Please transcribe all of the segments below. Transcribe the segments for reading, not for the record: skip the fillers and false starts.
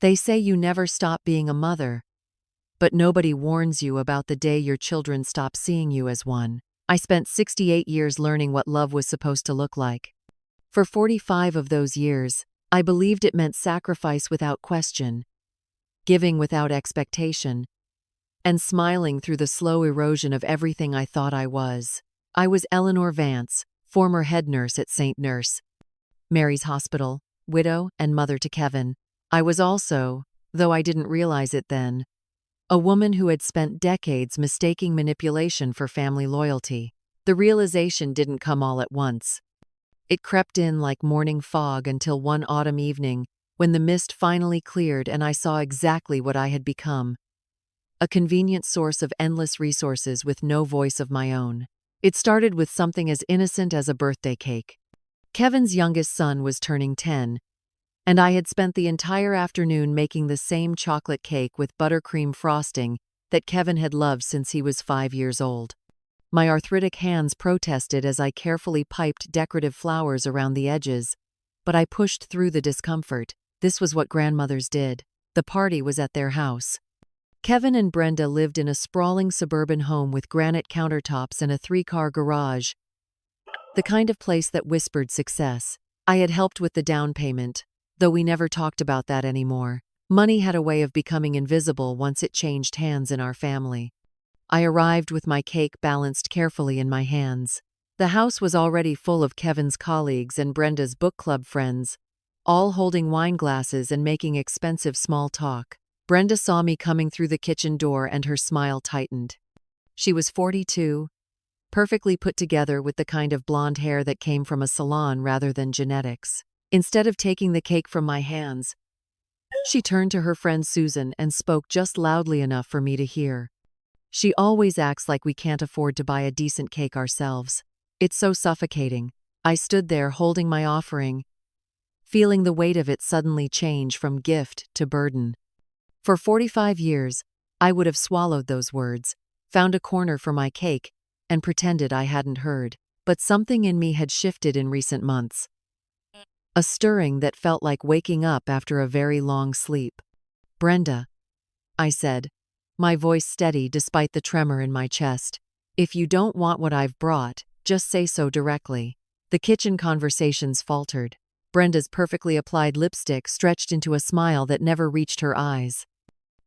They say you never stop being a mother, but nobody warns you about the day your children stop seeing you as one. I spent 68 years learning what love was supposed to look like. For 45 of those years, I believed it meant sacrifice without question, giving without expectation, and smiling through the slow erosion of everything I thought I was. I was Eleanor Vance, former head nurse at St. Nurse Mary's Hospital, widow and mother to Kevin. I was also, though I didn't realize it then, a woman who had spent decades mistaking manipulation for family loyalty. The realization didn't come all at once. It crept in like morning fog until one autumn evening, when the mist finally cleared and I saw exactly what I had become. A convenient source of endless resources with no voice of my own. It started with something as innocent as a birthday cake. Kevin's youngest son was turning 10, and I had spent the entire afternoon making the same chocolate cake with buttercream frosting that Kevin had loved since he was 5 years old. My arthritic hands protested as I carefully piped decorative flowers around the edges, but I pushed through the discomfort. This was what grandmothers did. The party was at their house. Kevin and Brenda lived in a sprawling suburban home with granite countertops and a 3-car garage, the kind of place that whispered success. I had helped with the down payment, though we never talked about that anymore. Money had a way of becoming invisible once it changed hands in our family. I arrived with my cake balanced carefully in my hands. The house was already full of Kevin's colleagues and Brenda's book club friends, all holding wine glasses and making expensive small talk. Brenda saw me coming through the kitchen door and her smile tightened. She was 42, perfectly put together with the kind of blonde hair that came from a salon rather than genetics. Instead of taking the cake from my hands, she turned to her friend Susan and spoke just loudly enough for me to hear. She always acts like we can't afford to buy a decent cake ourselves. It's so suffocating. I stood there holding my offering, feeling the weight of it suddenly change from gift to burden. For 45 years, I would have swallowed those words, found a corner for my cake, and pretended I hadn't heard. But something in me had shifted in recent months. A stirring that felt like waking up after a very long sleep. "Brenda," I said, my voice steady despite the tremor in my chest. "If you don't want what I've brought, just say so directly." The kitchen conversations faltered. Brenda's perfectly applied lipstick stretched into a smile that never reached her eyes.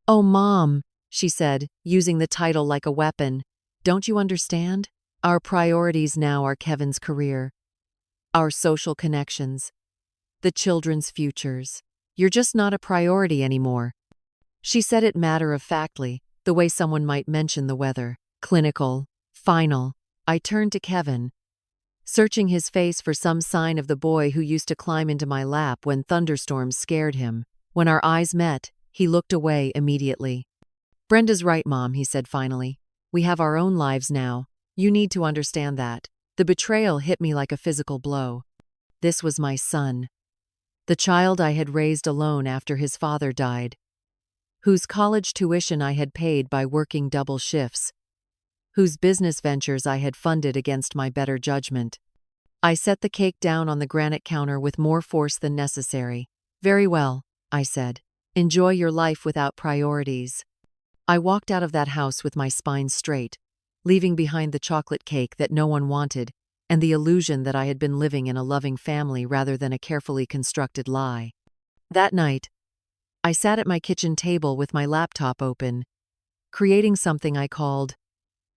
"Oh, Mom," she said, using the title like a weapon. "Don't you understand? Our priorities now are Kevin's career, our social connections, the children's futures. You're just not a priority anymore." She said it matter-of-factly, the way someone might mention the weather. Clinical, final. I turned to Kevin, searching his face for some sign of the boy who used to climb into my lap when thunderstorms scared him. When our eyes met, he looked away immediately. "Brenda's right, Mom," he said finally. "We have our own lives now. You need to understand that." The betrayal hit me like a physical blow. This was my son. The child I had raised alone after his father died, whose college tuition I had paid by working double shifts, whose business ventures I had funded against my better judgment. I set the cake down on the granite counter with more force than necessary. "Very well," I said. "Enjoy your life without priorities." I walked out of that house with my spine straight, leaving behind the chocolate cake that no one wanted and the illusion that I had been living in a loving family rather than a carefully constructed lie. That night, I sat at my kitchen table with my laptop open, creating something I called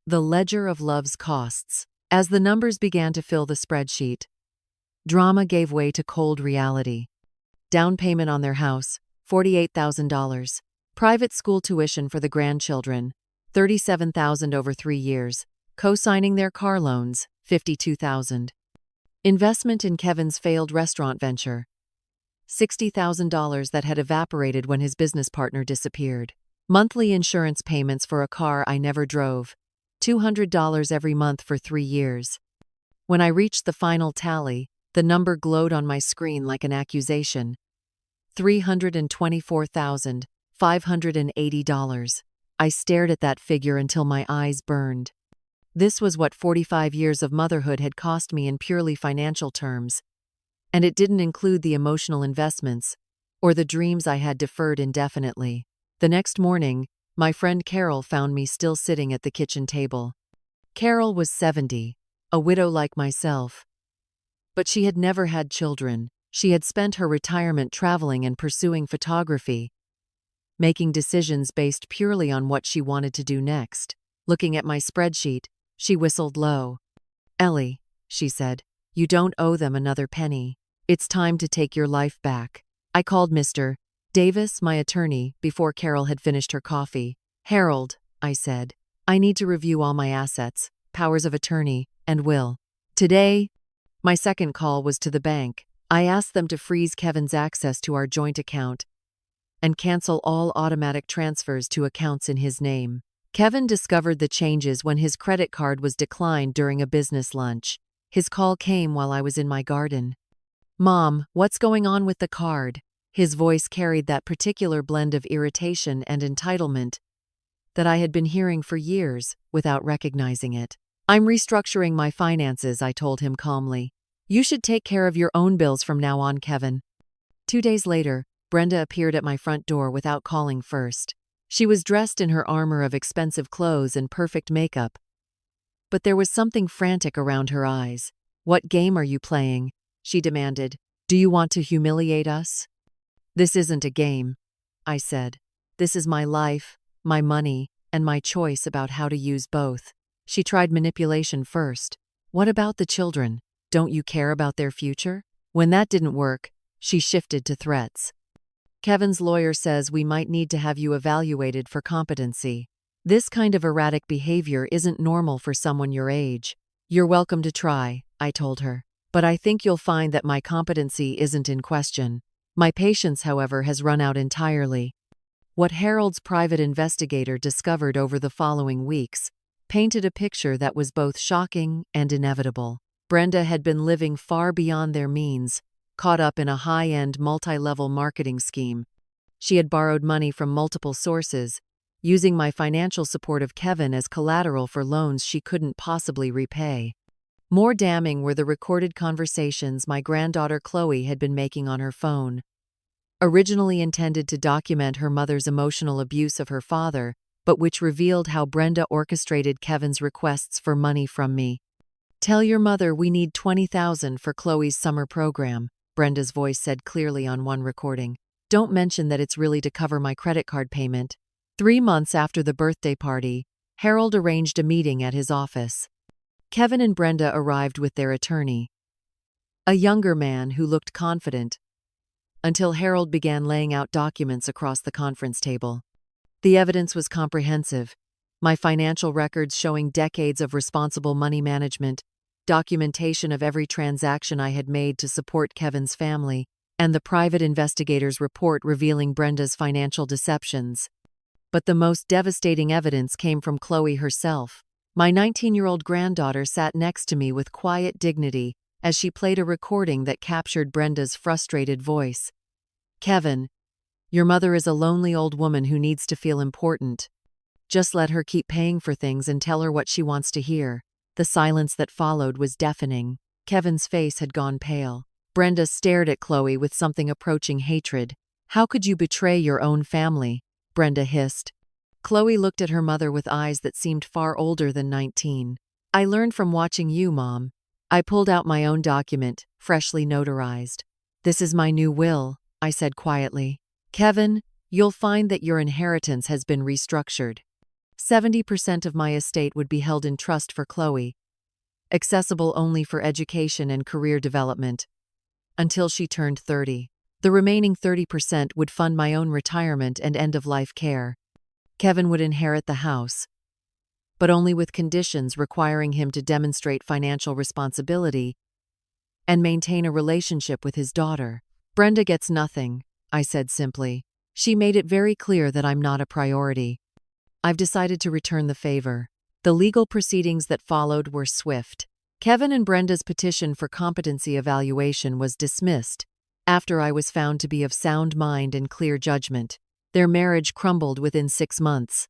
the Ledger of Love's Costs. As the numbers began to fill the spreadsheet, drama gave way to cold reality. Down payment on their house, $48,000. Private school tuition for the grandchildren, $37,000 over 3 years. Co-signing their car loans, $52,000. Investment in Kevin's failed restaurant venture, $60,000 that had evaporated when his business partner disappeared. Monthly insurance payments for a car I never drove, $200 every month for 3 years. When I reached the final tally, the number glowed on my screen like an accusation. $324,580. I stared at that figure until my eyes burned. This was what 45 years of motherhood had cost me in purely financial terms. And it didn't include the emotional investments, or the dreams I had deferred indefinitely. The next morning, my friend Carol found me still sitting at the kitchen table. Carol was 70, a widow like myself. But she had never had children. She had spent her retirement traveling and pursuing photography, making decisions based purely on what she wanted to do next. Looking at my spreadsheet, she whistled low. "Ellie," she said, "you don't owe them another penny. It's time to take your life back." I called Mr. Davis, my attorney, before Carol had finished her coffee. "Harold," I said, "I need to review all my assets, powers of attorney, and will. Today." My second call was to the bank. I asked them to freeze Kevin's access to our joint account and cancel all automatic transfers to accounts in his name. Kevin discovered the changes when his credit card was declined during a business lunch. His call came while I was in my garden. "Mom, what's going on with the card?" His voice carried that particular blend of irritation and entitlement that I had been hearing for years without recognizing it. "I'm restructuring my finances," I told him calmly. "You should take care of your own bills from now on, Kevin." 2 days later, Brenda appeared at my front door without calling first. She was dressed in her armor of expensive clothes and perfect makeup, but there was something frantic around her eyes. "What game are you playing?" she demanded. "Do you want to humiliate us?" "This isn't a game," I said. "This is my life, my money, and my choice about how to use both." She tried manipulation first. "What about the children? Don't you care about their future?" When that didn't work, she shifted to threats. "Kevin's lawyer says we might need to have you evaluated for competency. This kind of erratic behavior isn't normal for someone your age." "You're welcome to try," I told her, "but I think you'll find that my competency isn't in question. My patience, however, has run out entirely." What Harold's private investigator discovered over the following weeks painted a picture that was both shocking and inevitable. Brenda had been living far beyond their means, caught up in a high-end multi-level marketing scheme. She had borrowed money from multiple sources, using my financial support of Kevin as collateral for loans she couldn't possibly repay. More damning were the recorded conversations my granddaughter Chloe had been making on her phone. Originally intended to document her mother's emotional abuse of her father, but which revealed how Brenda orchestrated Kevin's requests for money from me. "Tell your mother we need $20,000 for Chloe's summer program," Brenda's voice said clearly on one recording. "Don't mention that it's really to cover my credit card payment." 3 months after the birthday party, Harold arranged a meeting at his office. Kevin and Brenda arrived with their attorney, a younger man who looked confident, until Harold began laying out documents across the conference table. The evidence was comprehensive. My financial records showing decades of responsible money management, documentation of every transaction I had made to support Kevin's family, and the private investigator's report revealing Brenda's financial deceptions. But the most devastating evidence came from Chloe herself. My 19-year-old granddaughter sat next to me with quiet dignity as she played a recording that captured Brenda's frustrated voice. "Kevin, your mother is a lonely old woman who needs to feel important. Just let her keep paying for things and tell her what she wants to hear." The silence that followed was deafening. Kevin's face had gone pale. Brenda stared at Chloe with something approaching hatred. "How could you betray your own family?" Brenda hissed. Chloe looked at her mother with eyes that seemed far older than 19. "I learned from watching you, Mom." I pulled out my own document, freshly notarized. "This is my new will," I said quietly. "Kevin, you'll find that your inheritance has been restructured. 70% of my estate would be held in trust for Chloe, accessible only for education and career development, until she turned 30. The remaining 30% would fund my own retirement and end-of-life care. Kevin would inherit the house, but only with conditions requiring him to demonstrate financial responsibility and maintain a relationship with his daughter. Brenda gets nothing," I said simply. "She made it very clear that I'm not a priority. I've decided to return the favor." The legal proceedings that followed were swift. Kevin and Brenda's petition for competency evaluation was dismissed after I was found to be of sound mind and clear judgment. Their marriage crumbled within 6 months.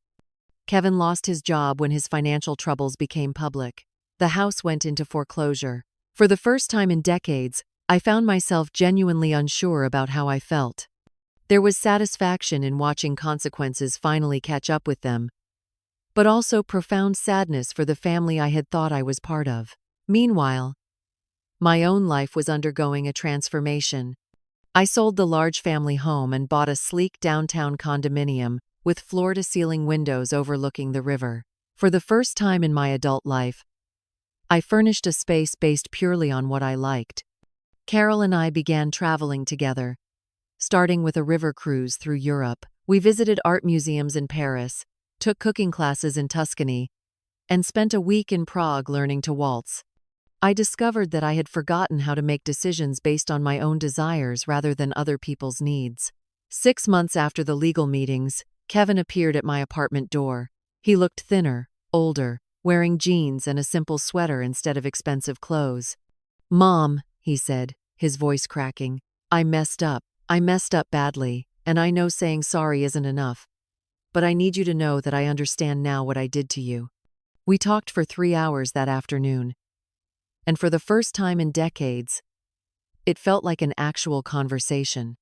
Kevin lost his job when his financial troubles became public. The house went into foreclosure. For the first time in decades, I found myself genuinely unsure about how I felt. There was satisfaction in watching consequences finally catch up with them, but also profound sadness for the family I had thought I was part of. Meanwhile, my own life was undergoing a transformation. I sold the large family home and bought a sleek downtown condominium with floor-to-ceiling windows overlooking the river. For the first time in my adult life, I furnished a space based purely on what I liked. Carol and I began traveling together, starting with a river cruise through Europe. We visited art museums in Paris, took cooking classes in Tuscany, and spent a week in Prague learning to waltz. I discovered that I had forgotten how to make decisions based on my own desires rather than other people's needs. 6 months after the legal meetings, Kevin appeared at my apartment door. He looked thinner, older, wearing jeans and a simple sweater instead of expensive clothes. "Mom," he said, his voice cracking, I messed up badly, and I know saying sorry isn't enough. But I need you to know that I understand now what I did to you." We talked for 3 hours that afternoon, and for the first time in decades, it felt like an actual conversation.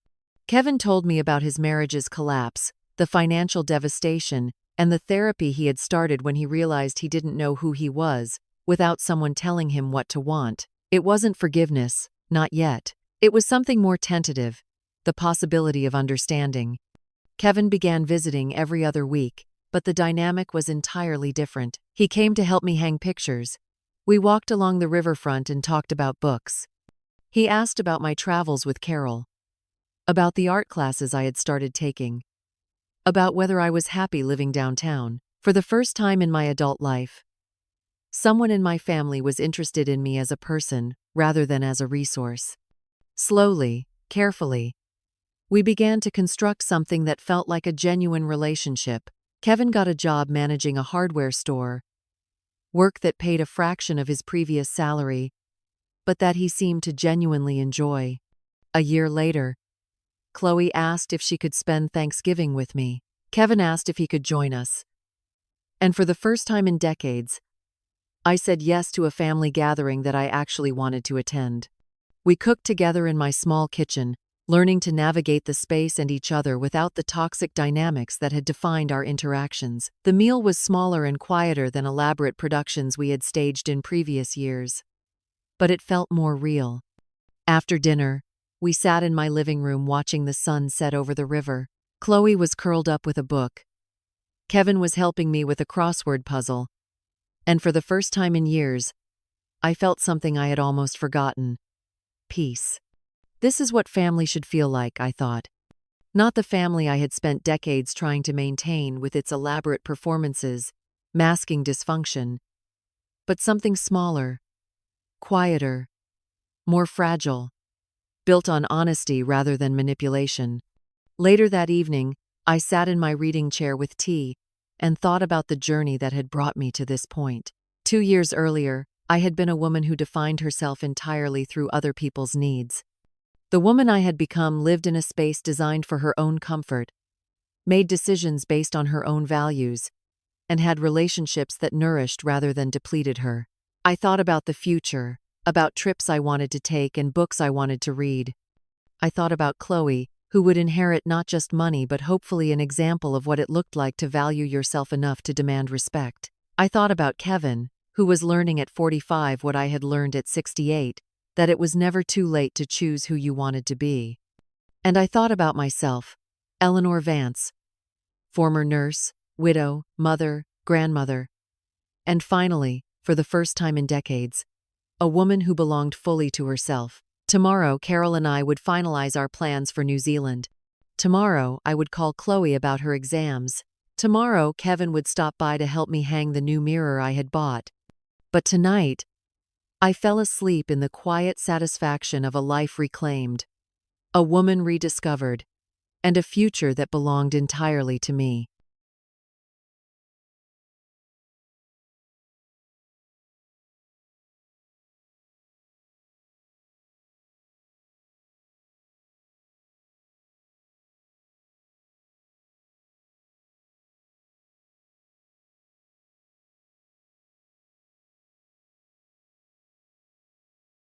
Kevin told me about his marriage's collapse, the financial devastation, and the therapy he had started when he realized he didn't know who he was, without someone telling him what to want. It wasn't forgiveness, not yet. It was something more tentative, the possibility of understanding. Kevin began visiting every other week, but the dynamic was entirely different. He came to help me hang pictures. We walked along the riverfront and talked about books. He asked about my travels with Carol, about the art classes I had started taking, about whether I was happy living downtown. For the first time in my adult life, someone in my family was interested in me as a person rather than as a resource. Slowly, carefully, we began to construct something that felt like a genuine relationship. Kevin got a job managing a hardware store, work that paid a fraction of his previous salary, but that he seemed to genuinely enjoy. A year later, Chloe asked if she could spend Thanksgiving with me. Kevin asked if he could join us. And for the first time in decades, I said yes to a family gathering that I actually wanted to attend. We cooked together in my small kitchen, learning to navigate the space and each other without the toxic dynamics that had defined our interactions. The meal was smaller and quieter than elaborate productions we had staged in previous years, but it felt more real. After dinner, we sat in my living room watching the sun set over the river. Chloe was curled up with a book. Kevin was helping me with a crossword puzzle. And for the first time in years, I felt something I had almost forgotten: peace. This is what family should feel like, I thought. Not the family I had spent decades trying to maintain with its elaborate performances, masking dysfunction, but something smaller, quieter, more fragile, built on honesty rather than manipulation. Later that evening, I sat in my reading chair with tea and thought about the journey that had brought me to this point. 2 years earlier, I had been a woman who defined herself entirely through other people's needs. The woman I had become lived in a space designed for her own comfort, made decisions based on her own values, and had relationships that nourished rather than depleted her. I thought about the future, about trips I wanted to take and books I wanted to read. I thought about Chloe, who would inherit not just money but hopefully an example of what it looked like to value yourself enough to demand respect. I thought about Kevin, who was learning at 45 what I had learned at 68, that it was never too late to choose who you wanted to be. And I thought about myself, Eleanor Vance, former nurse, widow, mother, grandmother, and finally, for the first time in decades, a woman who belonged fully to herself. Tomorrow, Carol and I would finalize our plans for New Zealand. Tomorrow, I would call Chloe about her exams. Tomorrow, Kevin would stop by to help me hang the new mirror I had bought. But tonight, I fell asleep in the quiet satisfaction of a life reclaimed, a woman rediscovered, and a future that belonged entirely to me.